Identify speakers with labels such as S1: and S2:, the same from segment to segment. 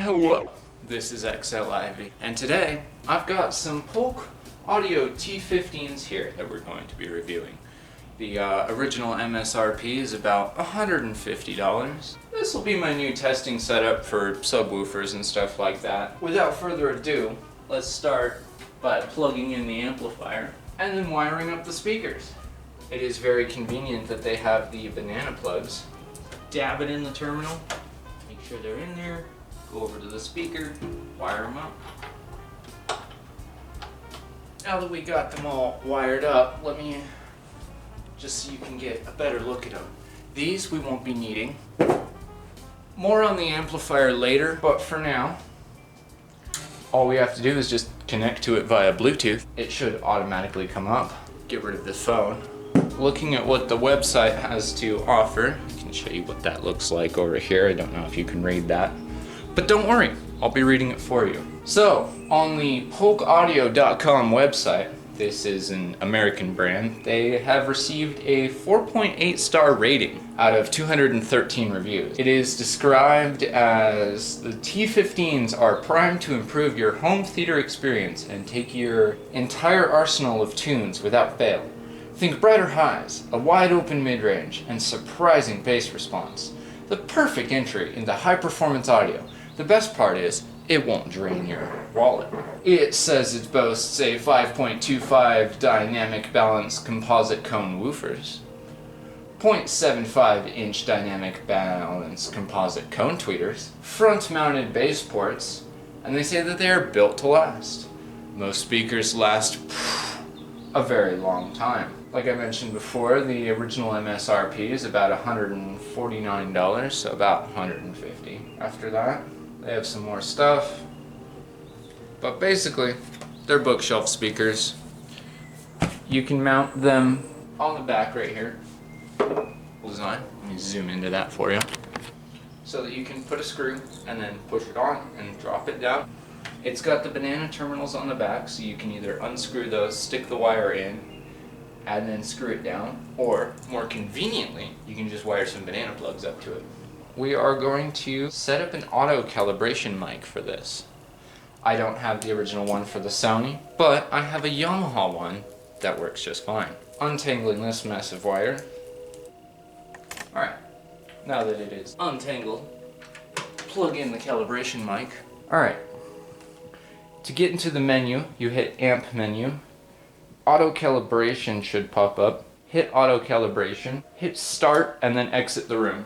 S1: Hello, this is XLIV, and today I've got some Polk audio T15s here that we're going to be reviewing. The original MSRP is about $150. This will be my new testing setup for subwoofers and stuff like that. Without further ado, let's start by plugging in the amplifier and then wiring up the speakers. It is very convenient that they have the banana plugs. Dab it in the terminal, make sure they're in there, go over to the speaker, wire them up. Now that we got them all wired up, let me, just so you can get a better look at them. These we won't be needing. More on the amplifier later, but for now, all we have to do is just connect to it via Bluetooth. It should automatically come up. Get rid of the phone. Looking at what the website has to offer, I can show you what that looks like over here. I don't know if you can read that, but don't worry, I'll be reading it for you. So, on the polkaudio.com website, this is an American brand, they have received a 4.8 star rating out of 213 reviews. It is described as the T15s are primed to improve your home theater experience and take your entire arsenal of tunes without fail. Think brighter highs, a wide open mid-range, and surprising bass response. The perfect entry into high-performance audio. The best part is, it won't drain your wallet. It says it boasts a 5.25 dynamic balance composite cone woofers, 0.75 inch dynamic balance composite cone tweeters, front-mounted bass ports, and they say that they are built to last. Most speakers last a very long time. Like I mentioned before, the original MSRP is about $149, so about $150. After that, they have some more stuff. But basically, they're bookshelf speakers. You can mount them on the back right here. Design. Let me zoom into that for you. So that you can put a screw and then push it on and drop it down. It's got the banana terminals on the back, so you can either unscrew those, stick the wire in, and then screw it down, or more conveniently, you can just wire some banana plugs up to it. We are going to set up an auto calibration mic for this. I don't have the original one for the Sony, but I have a Yamaha one that works just fine. Untangling this massive wire. Alright, now that it is untangled, plug in the calibration mic. Alright, to get into the menu, you hit amp menu. Auto calibration should pop up. Hit auto calibration, hit start, and then exit the room.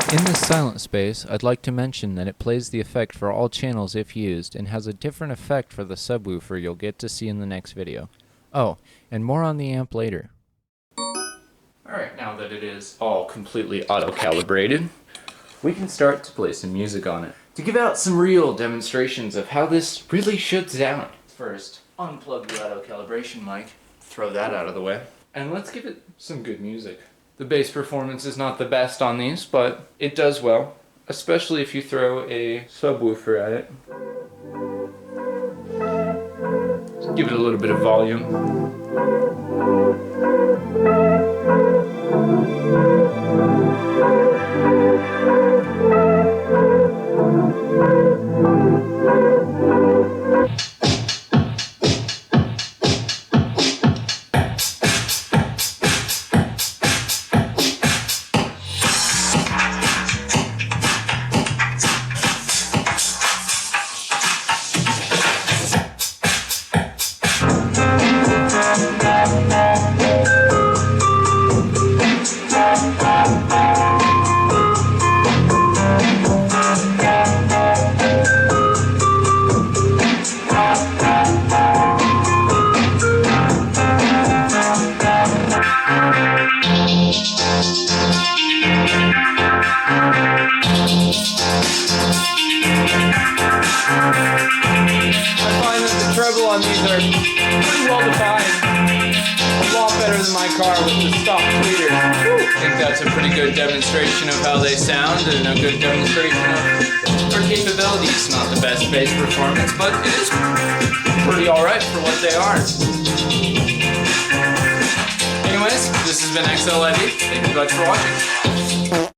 S2: In this silent space, I'd like to mention that it plays the effect for all channels if used, and has a different effect for the subwoofer you'll get to see in the next video. Oh, and more on the amp later.
S1: Alright, now that it is all completely auto-calibrated, we can start to play some music on it, to give out some real demonstrations of how this really should sound. First, unplug the auto-calibration mic, throw that out of the way, and let's give it some good music. The bass performance is not the best on these, but it does well, especially if you throw a subwoofer at it. Just give it a little bit of volume. I find that the treble on these are pretty well defined. A lot better than my car with the stock tweeter. I think that's a pretty good demonstration of how they sound and a good demonstration of their capabilities. Not the best bass performance, but it is pretty alright for what they are. Anyways, this has been XLIV. Thank you guys for watching.